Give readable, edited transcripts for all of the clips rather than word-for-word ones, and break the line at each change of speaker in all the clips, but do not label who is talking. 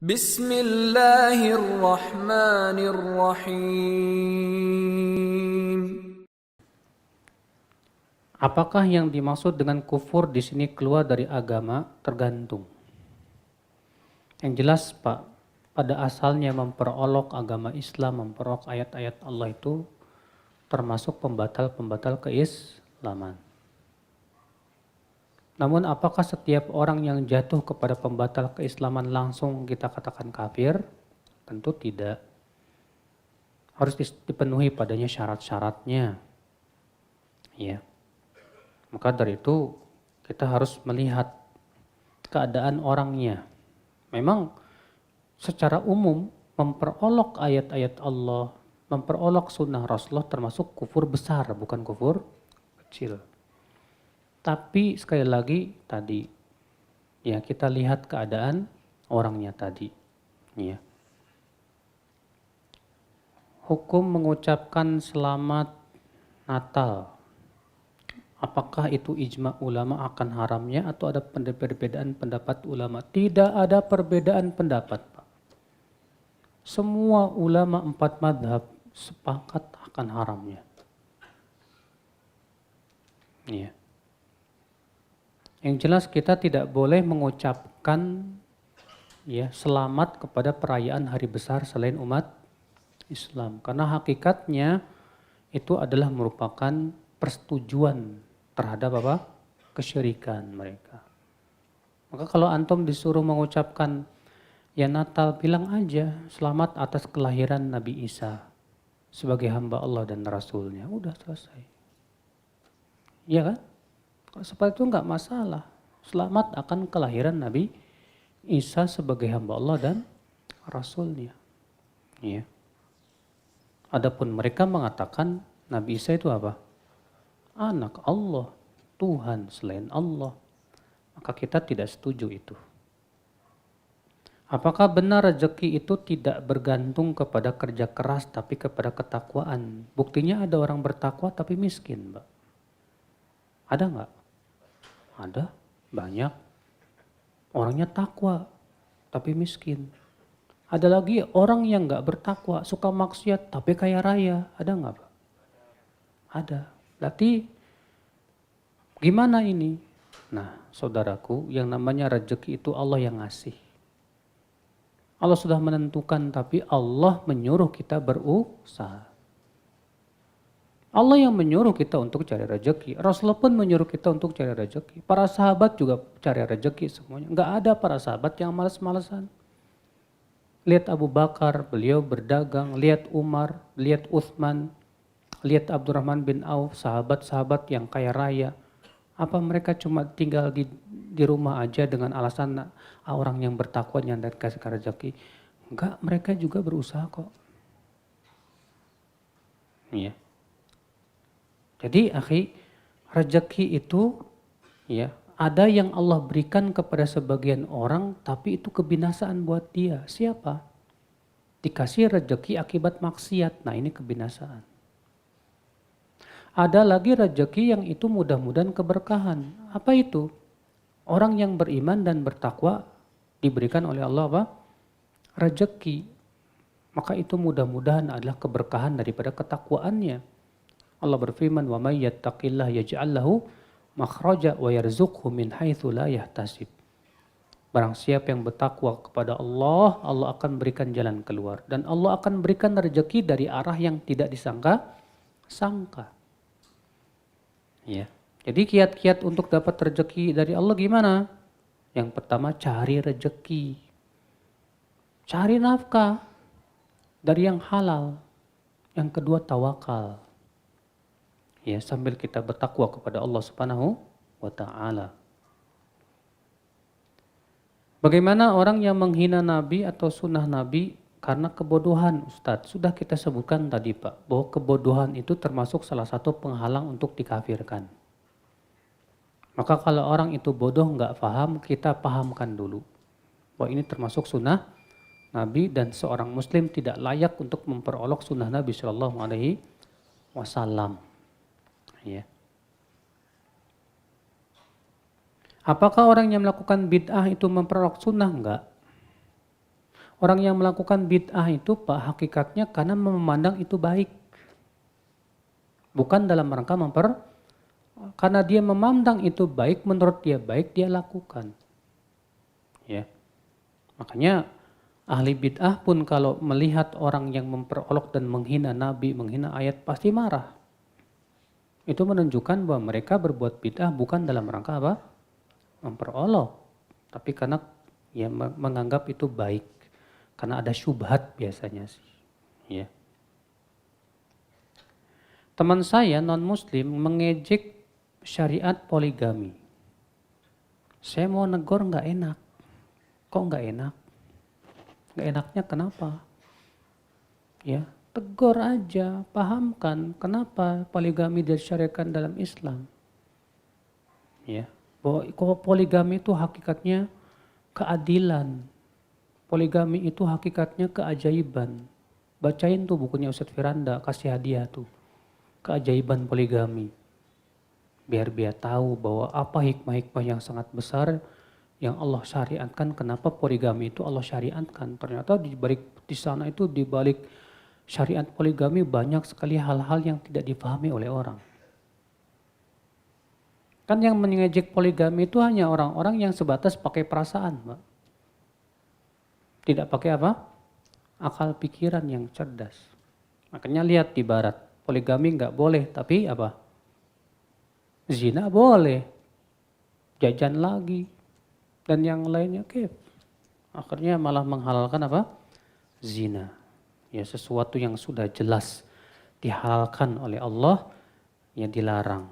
Bismillahirrahmanirrahim.
Apakah yang dimaksud dengan kufur di sini keluar dari agama? Tergantung. Yang jelas, Pak, pada asalnya memperolok agama Islam, memperolok ayat-ayat Allah itu termasuk pembatal-pembatal keislaman. Namun apakah setiap orang yang jatuh kepada pembatal keislaman langsung kita katakan kafir? Tentu tidak. Harus dipenuhi padanya syarat-syaratnya. Ya. Maka dari itu kita harus melihat keadaan orangnya. Memang secara umum memperolok ayat-ayat Allah, memperolok sunnah Rasulullah termasuk kufur besar, bukan kufur kecil. Tapi sekali lagi tadi, ya kita lihat keadaan orangnya tadi. Ya. Hukum mengucapkan selamat Natal, apakah itu ijma ulama akan haramnya atau ada perbedaan pendapat ulama? Tidak ada perbedaan pendapat, Pak. Semua ulama 4 madhab sepakat akan haramnya. Ya. Yang jelas kita tidak boleh mengucapkan ya selamat kepada perayaan hari besar selain umat Islam. Karena hakikatnya itu adalah merupakan persetujuan terhadap apa? Kesyirikan mereka. Maka kalau antum disuruh mengucapkan ya Natal, bilang aja selamat atas kelahiran Nabi Isa sebagai hamba Allah dan Rasulnya. Udah selesai. Iya kan? Kalau seperti itu enggak masalah. Selamat akan kelahiran Nabi Isa sebagai hamba Allah dan Rasulnya. Iya. Adapun mereka mengatakan Nabi Isa itu apa? Anak Allah, Tuhan selain Allah. Maka kita tidak setuju itu. Apakah benar rezeki itu tidak bergantung kepada kerja keras tapi kepada ketakwaan? Buktinya ada orang bertakwa tapi miskin, Mbak. Ada nggak? Ada, banyak. Orangnya takwa tapi miskin. Ada lagi orang yang nggak bertakwa, suka maksiat tapi kaya raya. Ada nggak, Pak? Ada. Berarti gimana ini? Nah, saudaraku, yang namanya rezeki itu Allah yang ngasih. Allah sudah menentukan, tapi Allah menyuruh kita berusaha. Allah yang menyuruh kita untuk cari rezeki. Rasulullah pun menyuruh kita untuk cari rezeki. Para sahabat juga cari rezeki semuanya. Nggak ada para sahabat yang malas-malasan. Lihat Abu Bakar, beliau berdagang. Lihat Umar, lihat Uthman, lihat Abdurrahman bin Auf, sahabat-sahabat yang kaya raya. Apa mereka cuma tinggal di rumah aja dengan alasan orang yang bertakwa yang dikasih rezeki? Enggak, mereka juga berusaha kok. Iya. Jadi, akhi, rezeki itu ya ada yang Allah berikan kepada sebagian orang, tapi itu kebinasaan buat dia. Siapa? Dikasih rezeki akibat maksiat. Nah, ini kebinasaan. Ada lagi rezeki yang itu mudah-mudahan keberkahan. Apa itu? Orang yang beriman dan bertakwa diberikan oleh Allah apa? Rezeki. Maka itu mudah-mudahan adalah keberkahan daripada ketakwaannya. Allah berfirman, "Wa may yattaqillah yaj'al lahu makhraja wa yarzuqhu min haitsu la yahtasib." Barang siapa yang bertakwa kepada Allah, Allah akan berikan jalan keluar dan Allah akan berikan rezeki dari arah yang tidak disangka. Ya. Jadi kiat-kiat untuk dapat rezeki dari Allah gimana? Yang pertama cari rezeki. Cari nafkah dari yang halal. Yang kedua tawakal. Ya, sambil kita bertakwa kepada Allah Subhanahu wa taala. Bagaimana orang yang menghina Nabi atau sunnah Nabi karena kebodohan, Ustadz? Sudah kita sebutkan tadi, Pak, bahwa kebodohan itu termasuk salah satu penghalang untuk dikafirkan. Maka kalau orang itu bodoh nggak paham, kita pahamkan dulu bahwa ini termasuk sunnah Nabi dan seorang Muslim tidak layak untuk memperolok sunnah Nabi Shallallahu Alaihi Wasallam. Ya. Apakah orang yang melakukan bid'ah itu memperolok sunnah? Enggak. Orang yang melakukan bid'ah itu Pak hakikatnya karena memandang itu baik. Bukan dalam rangka karena dia memandang itu baik, menurut dia baik, dia lakukan. Ya. Makanya ahli bid'ah pun kalau melihat orang yang memperolok dan menghina Nabi, menghina ayat, pasti marah. Itu menunjukkan bahwa mereka berbuat bid'ah bukan dalam rangka apa? Memperolok. Tapi karena ya menganggap itu baik. Karena ada syubhat biasanya sih. Ya. Teman saya non-muslim mengejek syariat poligami. Saya mau negor nggak enak. Kok nggak enak? Nggak enaknya kenapa? Ya, tegur aja, pahamkan kenapa poligami disyariatkan dalam Islam. Ya, bahwa poligami itu hakikatnya keadilan. Poligami itu hakikatnya keajaiban. Bacain tuh bukunya Ustadz Firanda, kasih hadiah tuh. Keajaiban poligami. Biar dia tahu bahwa apa hikmah-hikmah yang sangat besar yang Allah syariatkan. Kenapa poligami itu Allah syariatkan. Ternyata di sana itu di balik syariat poligami banyak sekali hal-hal yang tidak dipahami oleh orang. Kan yang mengejek poligami itu hanya orang-orang yang sebatas pakai perasaan, Mbak. Tidak pakai apa? Akal pikiran yang cerdas. Makanya lihat di barat, poligami nggak boleh, tapi apa? Zina boleh, jajan lagi, dan yang lainnya kif. Akhirnya malah menghalalkan apa? Zina. Ya sesuatu yang sudah jelas dihalalkan oleh Allah, ya dilarang.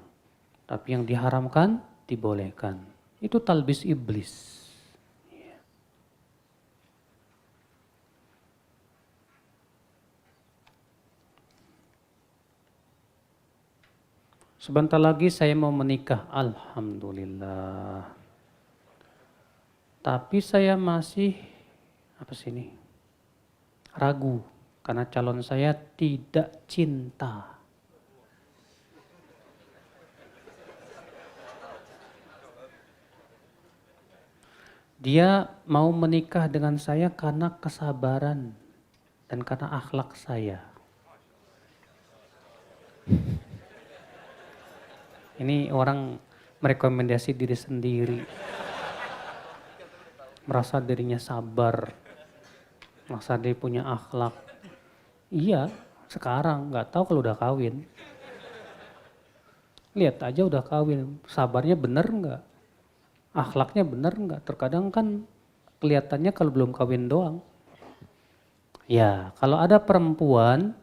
Tapi yang diharamkan, dibolehkan. Itu talbis iblis. Sebentar lagi saya mau menikah, alhamdulillah. Tapi saya masih ragu karena calon saya tidak cinta. Dia mau menikah dengan saya karena kesabaran dan karena akhlak saya. Ini orang merekomendasi diri sendiri. Merasa dirinya sabar. Merasa dia punya akhlak. Iya, sekarang nggak tahu kalau udah kawin. Lihat aja udah kawin, sabarnya bener nggak? Akhlaknya bener nggak? Terkadang kan kelihatannya kalau belum kawin doang. Ya, kalau ada perempuan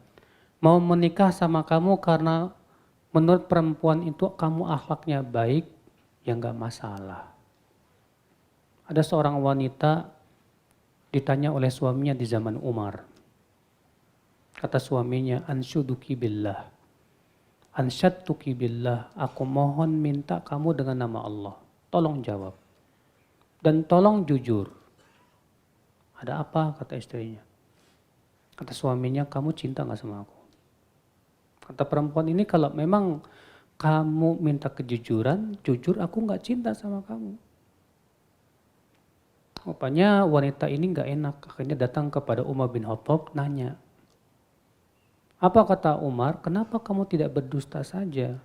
mau menikah sama kamu karena menurut perempuan itu kamu akhlaknya baik, ya nggak masalah. Ada seorang wanita ditanya oleh suaminya di zaman Umar. Kata suaminya, ansyuduki billah. Ansyadtuki billah, aku mohon minta kamu dengan nama Allah. Tolong jawab. Dan tolong jujur. Ada apa? Kata istrinya. Kata suaminya, kamu cinta gak sama aku? Kata perempuan ini, kalau memang kamu minta kejujuran, jujur aku gak cinta sama kamu. Rupanya wanita ini gak enak. Akhirnya datang kepada Umar bin Khattab, nanya. Apa kata Umar, kenapa kamu tidak berdusta saja?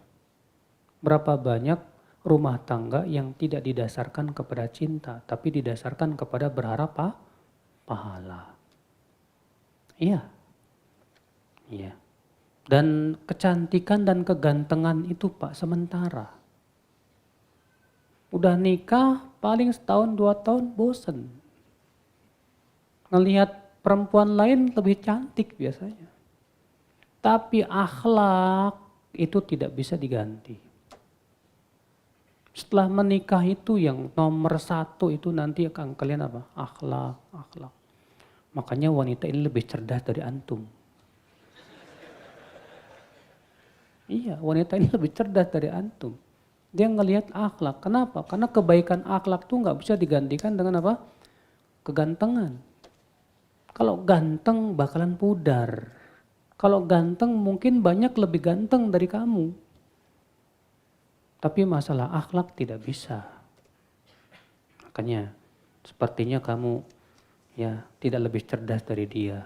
Berapa banyak rumah tangga yang tidak didasarkan kepada cinta, tapi didasarkan kepada berharap pahala. Iya. Iya. Dan kecantikan dan kegantengan itu Pak sementara. Udah nikah paling setahun 2 tahun bosen. Ngelihat perempuan lain lebih cantik biasanya. Tapi akhlak itu tidak bisa diganti. Setelah menikah itu yang nomor 1 itu nanti akan kalian apa? Akhlak. Makanya wanita ini lebih cerdas dari antum. Iya, wanita ini lebih cerdas dari antum. Dia ngelihat akhlak. Kenapa? Karena kebaikan akhlak tuh nggak bisa digantikan dengan apa? Kegantengan. Kalau ganteng bakalan pudar. Kalau ganteng mungkin banyak lebih ganteng dari kamu. Tapi masalah akhlak tidak bisa. Makanya sepertinya kamu ya tidak lebih cerdas dari dia.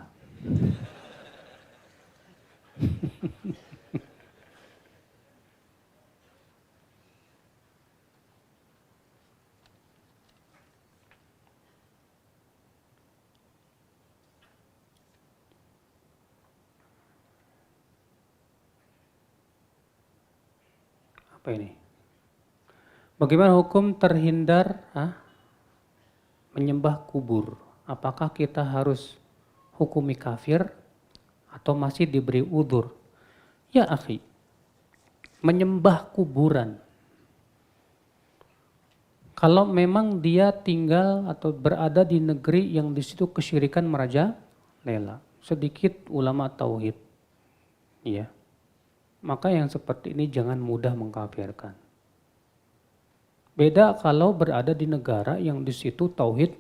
Apa ini? Bagaimana hukum terhindar menyembah kubur? Apakah kita harus hukumi kafir atau masih diberi udzur? Ya akhi, menyembah kuburan. Kalau memang dia tinggal atau berada di negeri yang di situ kesyirikan merajalela, sedikit ulama tauhid, ya, maka yang seperti ini jangan mudah mengkafirkan. Beda kalau berada di negara yang di situ tauhid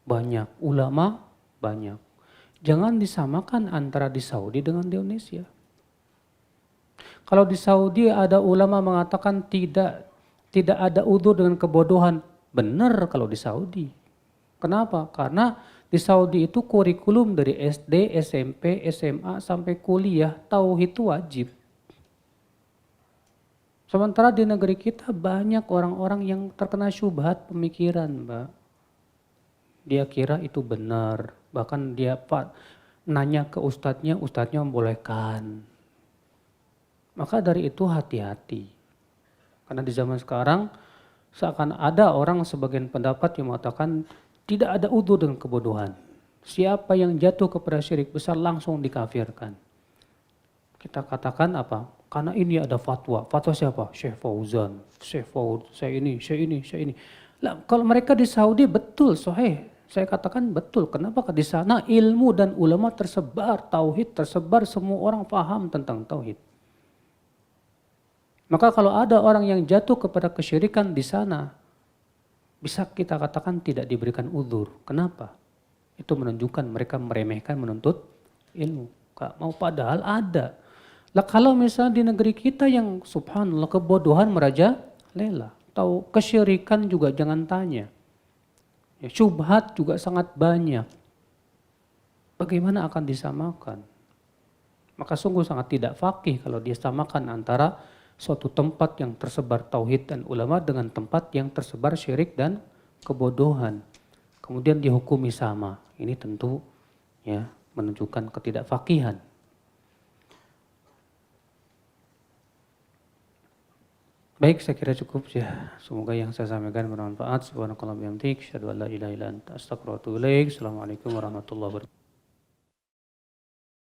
banyak, ulama banyak. Jangan disamakan antara di Saudi dengan di Indonesia. Kalau di Saudi ada ulama mengatakan tidak ada udzur dengan kebodohan. Benar kalau di Saudi. Kenapa? Karena di Saudi itu kurikulum dari SD, SMP, SMA sampai kuliah tauhid itu wajib. Sementara di negeri kita banyak orang-orang yang terkena syubhat pemikiran, Mbak. Dia kira itu benar. Bahkan dia nanya ke ustadznya membolehkan. Maka dari itu hati-hati. Karena di zaman sekarang seakan ada orang sebagian pendapat yang mengatakan tidak ada udzur dengan kebodohan. Siapa yang jatuh kepada syirik besar langsung dikafirkan. Kita katakan apa? Karena ini ada fatwa. Fatwa siapa? Syekh Fauzan, saya ini. Lah, kalau mereka di Saudi betul, sahih. Saya katakan betul. Kenapa? Di sana ilmu dan ulama tersebar, tauhid tersebar, semua orang paham tentang tauhid. Maka kalau ada orang yang jatuh kepada kesyirikan di sana, bisa kita katakan tidak diberikan udzur. Kenapa? Itu menunjukkan mereka meremehkan menuntut ilmu. Gak mau, padahal ada. Lah kalau misalnya di negeri kita yang subhanallah kebodohan merajalela, tahu kesyirikan juga jangan tanya. Ya, syubhat juga sangat banyak. Bagaimana akan disamakan? Maka sungguh sangat tidak faqih kalau disamakan antara suatu tempat yang tersebar tauhid dan ulama dengan tempat yang tersebar syirik dan kebodohan. Kemudian dihukumi sama. Ini tentu ya menunjukkan ketidakfaqihan. Baik, saya kira cukup ya. Semoga yang saya sampaikan bermanfaat. Subhanakallahumma wa bihamdik, asyhadu an la ilaha illa anta, astaghfiruka wa atubu ilaik. Assalamualaikum warahmatullahi wabarakatuh.